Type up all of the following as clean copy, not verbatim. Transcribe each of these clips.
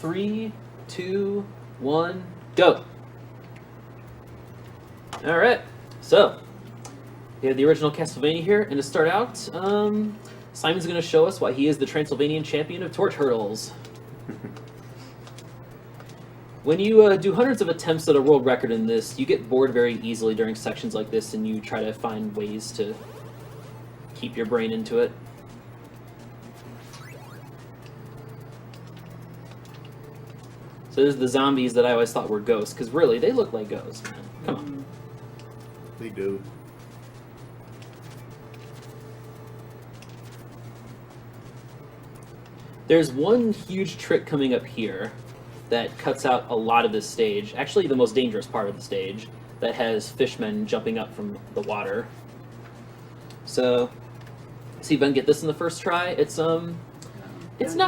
3, 2, 1, go. Alright, so we have the original Castlevania here, and to start out, Simon's going to show us why he is the Transylvanian champion of torch hurdles. When you do hundreds of attempts at a world record in this, you get bored very easily during sections like this, and you try to find ways to keep your brain into it. So there's the zombies that I always thought were ghosts, because really, they look like ghosts, man. Come on. They do. There's one huge trick coming up here that cuts out a lot of this stage. Actually, the most dangerous part of the stage that has fishmen jumping up from the water. So, see if I can get this in the first try. It's not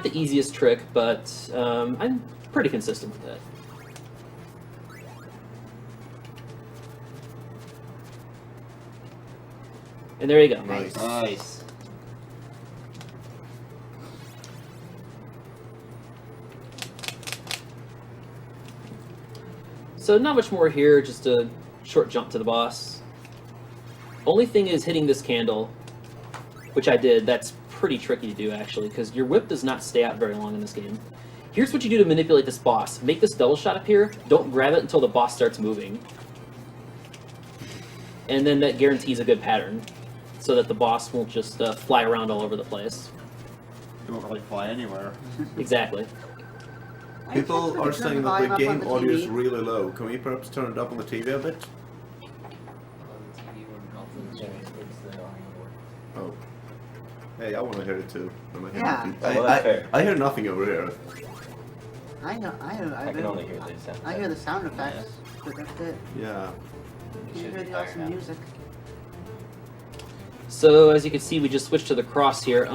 the easiest trick, but I'm pretty consistent with it. And there you go. Nice. Nice. So not much more here, just a short jump to the boss. Only thing is hitting this candle, which I did. That's pretty tricky to do, actually, because your whip does not stay out very long in this game. Here's what you do to manipulate this boss. Make this double shot appear. Don't grab it until the boss starts moving. And then that guarantees a good pattern, so that the boss won't just fly around all over the place. You won't really fly anywhere. Exactly. People are saying that the game audio is really low. Can we perhaps turn it up on the TV a bit? Oh. Hey, I want to hear it too. Yeah. I hear nothing over here. I can only hear the sound. I hear the sound effects, but that's it. Yeah. You hear the awesome music. So as you can see, we just switched to the cross here.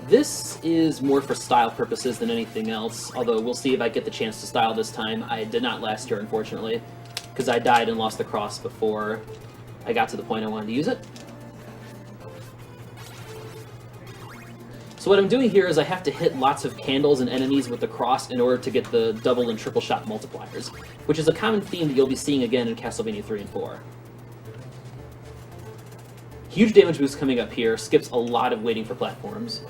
This is more for style purposes than anything else, although we'll see if I get the chance to style this time. I did not last year, unfortunately, because I died and lost the cross before I got to the point I wanted to use it. So what I'm doing here is I have to hit lots of candles and enemies with the cross in order to get the double and triple shot multipliers, which is a common theme that you'll be seeing again in Castlevania 3 and 4. Huge damage boost coming up here, skips a lot of waiting for platforms.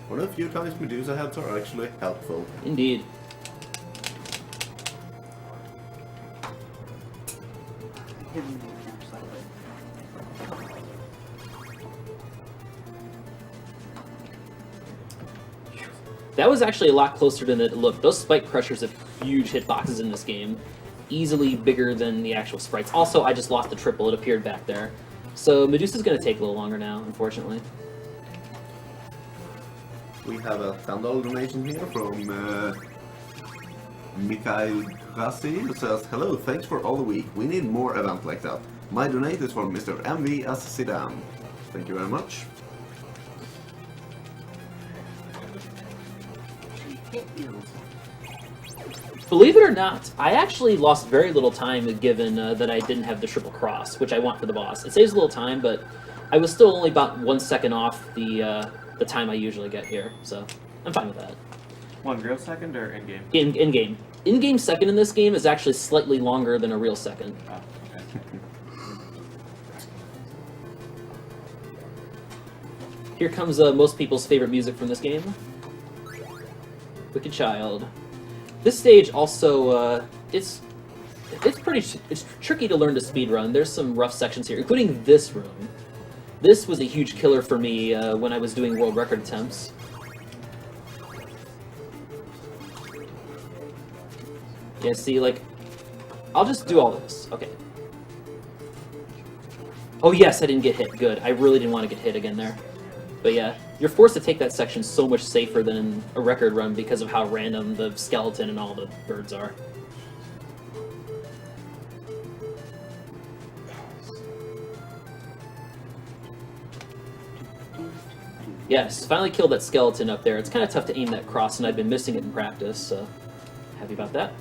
One of the few times Medusa heads are actually helpful. Indeed. That was actually a lot closer than it looked. Those spike crushers have huge hitboxes in this game. Easily bigger than the actual sprites. Also, I just lost the triple. It appeared back there. So Medusa's going to take a little longer now, unfortunately. We have a $10 donation here from Mikhail Rassi, who says, "Hello, thanks for all the week. We need more events like that. My donate is from Mr. MVS Sedan." Thank you very much. Believe it or not, I actually lost very little time given that I didn't have the triple cross, which I want for the boss. It saves a little time, but I was still only about 1 second off the time I usually get here, so I'm fine with that. 1 real second or in-game? In-game. In-game second in this game is actually slightly longer than a real second. Oh, okay. Here comes most people's favorite music from this game. Wicked Child. This stage also, it's tricky to learn to speedrun. There's some rough sections here, including this room. This was a huge killer for me when I was doing world record attempts. Yeah, see, like, I'll just do all this. Okay. Oh yes, I didn't get hit. Good. I really didn't want to get hit again there. But yeah, you're forced to take that section so much safer than in a record run because of how random the skeleton and all the birds are. Yes, finally killed that skeleton up there. It's kind of tough to aim that cross, and I've been missing it in practice, so happy about that.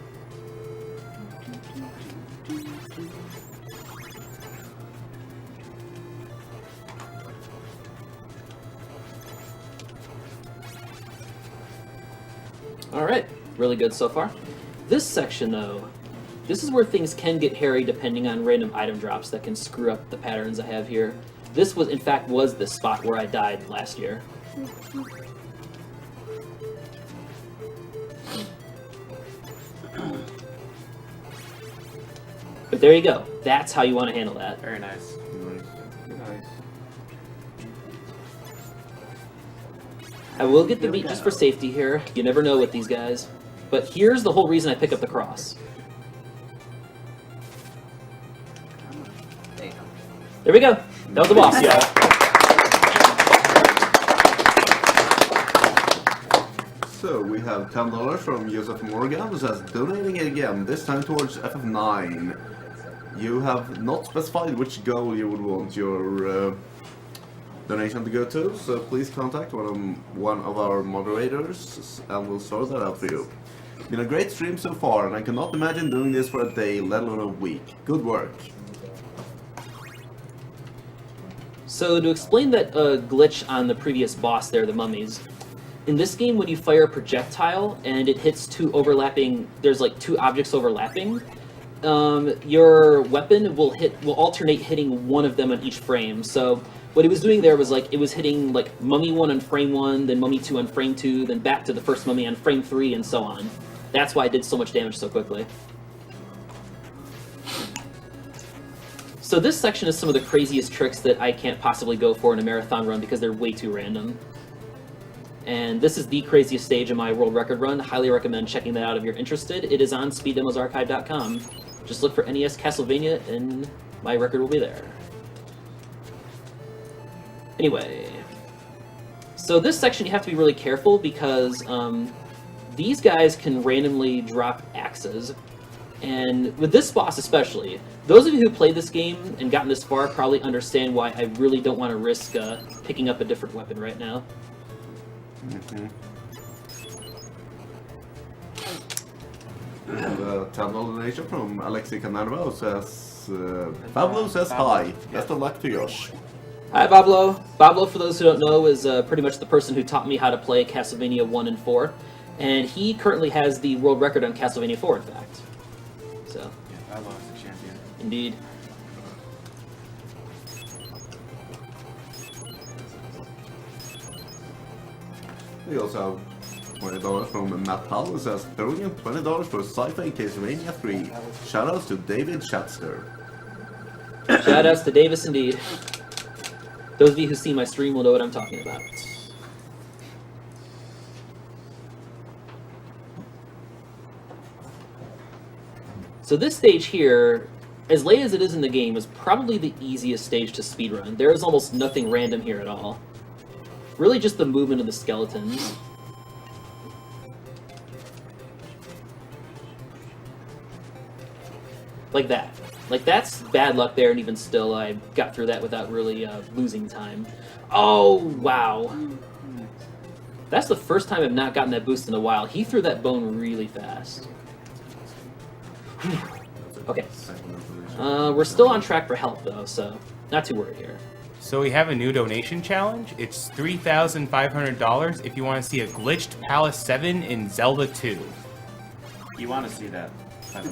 Alright, really good so far. This section, though, this is where things can get hairy depending on random item drops that can screw up the patterns I have here. This was, in fact, was the spot where I died last year. But there you go. That's how you want to handle that. Very nice. Nice. I will get the meat just for safety here. You never know with these guys. But here's the whole reason I pick up the cross. There we go. That was the boss. So we have $10 from Joseph Morgan, who says, donating again, this time towards FF9. You have not specified which goal you would want your donation to go to, so please contact one of our moderators and we'll sort that out for you. Been a great stream so far, and I cannot imagine doing this for a day, let alone a week. Good work. So to explain that glitch on the previous boss there, the mummies, in this game when you fire a projectile and it hits two overlapping, there's like two objects overlapping, your weapon will alternate hitting one of them on each frame. So what it was doing there was like it was hitting like mummy 1 on frame 1, then mummy 2 on frame 2, then back to the first mummy on frame 3, and so on. That's why it did so much damage so quickly. So this section is some of the craziest tricks that I can't possibly go for in a marathon run because they're way too random. And this is the craziest stage in my world record run. Highly recommend checking that out if you're interested. It is on speeddemosarchive.com. Just look for NES Castlevania and my record will be there. Anyway, so this section you have to be really careful because these guys can randomly drop axes. And with this boss especially, those of you who played this game and gotten this far probably understand why I really don't want to risk picking up a different weapon right now. We have a $10 donation from Alexei Canerva, who says, Pablo says hi. Best of luck to Josh. Hi, Pablo. Pablo, for those who don't know, is pretty much the person who taught me how to play Castlevania 1 and 4. And he currently has the world record on Castlevania 4, in fact. So. Yeah, I lost the champion. Indeed. We also have $20 from Matt Hall, who says, throwing in $20 for Sci-Fi Castlevania 3. Shoutouts to David Schatzker. Shoutouts to Davis, indeed. Those of you who see my stream will know what I'm talking about. So this stage here, as late as it is in the game, is probably the easiest stage to speedrun. There is almost nothing random here at all. Really just the movement of the skeletons. Like that. Like, that's bad luck there, and even still, I got through that without really losing time. Oh, wow. That's the first time I've not gotten that boost in a while. He threw that bone really fast. Okay. We're still on track for health, though, so not too worried here. So we have a new donation challenge. It's $3,500 if you want to see a glitched Palace 7 in Zelda 2. You want to see that?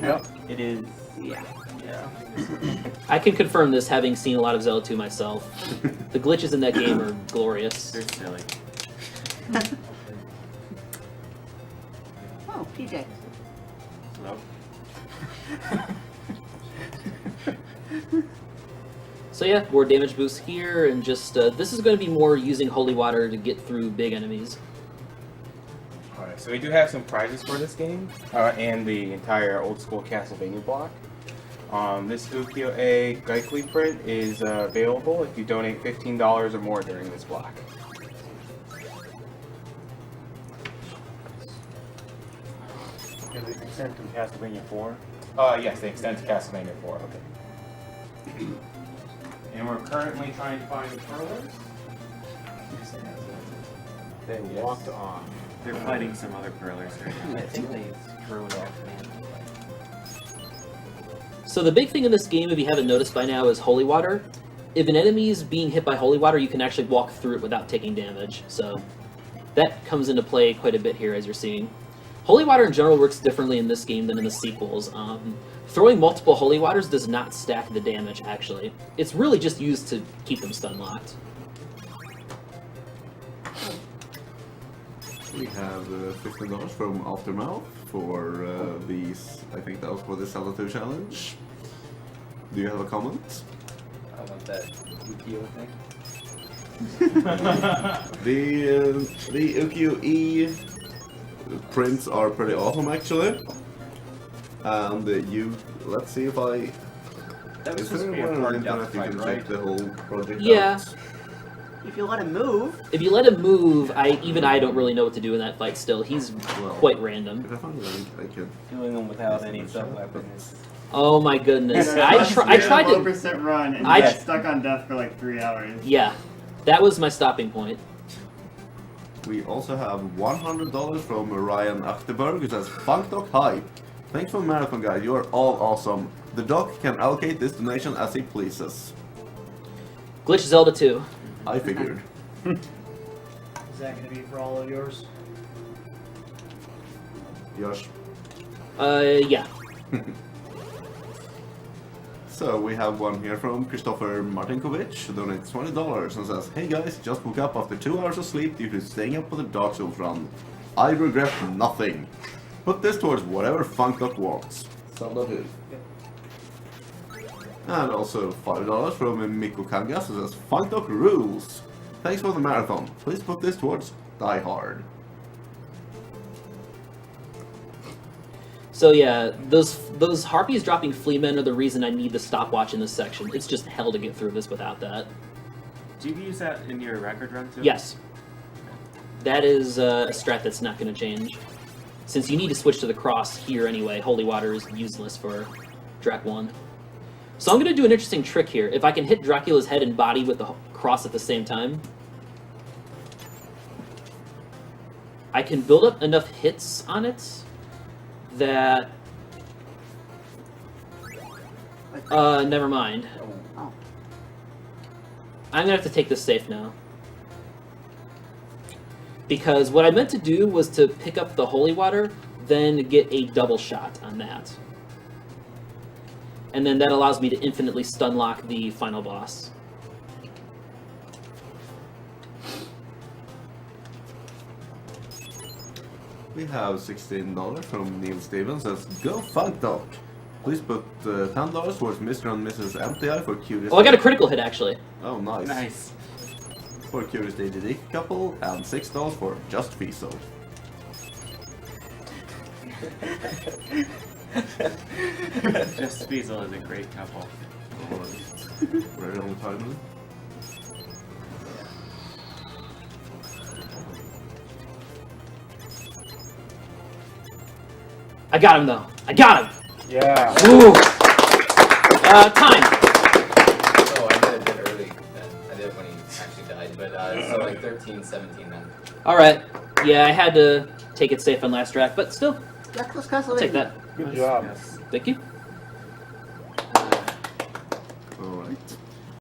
Yep. It is. Yeah. I can confirm this, having seen a lot of Zelda 2 myself. The glitches in that game are glorious. They're silly. Oh, PJ. Hello? So yeah, more damage boosts here, and just, this is going to be more using holy water to get through big enemies. Alright, so we do have some prizes for this game, and the entire old school Castlevania block. This Ukiyo-e Gaikui print is available if you donate $15 or more during this block. Does it extend to Castlevania 4? Yes, they extend to Castlevania 4, okay. And we're currently trying to find the curlers. They walked off. They're fighting some other curlers right now. I think they threw it off, man. So the big thing in this game, if you haven't noticed by now, is holy water. If an enemy is being hit by holy water, you can actually walk through it without taking damage. So that comes into play quite a bit here, as you're seeing. Holy Water in general works differently in this game than in the sequels. Throwing multiple Holy Waters does not stack the damage, actually. It's really just used to keep them stun locked. We have $15 from Aftermath for these. I think that was for the Zelda 2 challenge. Do you have a comment? I want that Ukiyo thing. The Ukiyo-e prints are pretty awesome, actually. And let's see if I. That was Is supposed there to be a anywhere on the hard internet death you fight, can right? check the whole project Yeah. out? If you let him move, If you let him move, even I don't really know what to do in that fight still. He's quite random. If I find the link, I can. Killing them without any sub-weapons. Oh my goodness. Yeah, I tried low to... percent run and I- you get stuck on death for like 3 hours. Yeah. That was my stopping point. We also have $100 from Ryan Achterberg, who says, Funkdoc hype. Thanks for the marathon guide, you are all awesome. The doc can allocate this donation as he pleases. Glitch Zelda 2. I figured. Is that going to be for all of yours? Josh. Yeah. So we have one here from Christopher Martinkovic, who donates $20 and says, Hey guys, just woke up after 2 hours of sleep due to staying up for the Dark Souls run. I regret nothing. Put this towards whatever Funkdoc wants. Zelda 2. And also $5 from Mikko Kangas, who says, Funkdoc rules. Thanks for the marathon. Please put this towards Die Hard. So yeah, those harpies dropping Fleamen are the reason I need the stopwatch in this section. It's just hell to get through this without that. Do you use that in your record run too? Yes. That is a strat that's not going to change. Since you need to switch to the cross here anyway, Holy Water is useless for Drac 1. So I'm going to do an interesting trick here. If I can hit Dracula's head and body with the cross at the same time, I can build up enough hits on it that... never mind. oh, I'm gonna have to take this safe now. Because what I meant to do was to pick up the Holy Water, then get a double shot on that. And then that allows me to infinitely stun lock the final boss. We have $16 from Neil Stevens, says, Go Funkdoc. Please put $10 towards Mr. and Mrs. MTI for Curious. Oh, I got a critical hit actually. Oh, nice. Nice. For Curious AGDQ couple, and $6 for Just Fiesel. Just Fiesel is a great couple. Very long time. I got him though. I got him! Yeah. Ooh! Time! Oh, I did it a bit early then. I did it when he actually died, but so like 13, 17 then. Alright. Yeah, I had to take it safe on last track, but still, Reckless I'll take Castlevania. that. Good job. Yes. Thank you.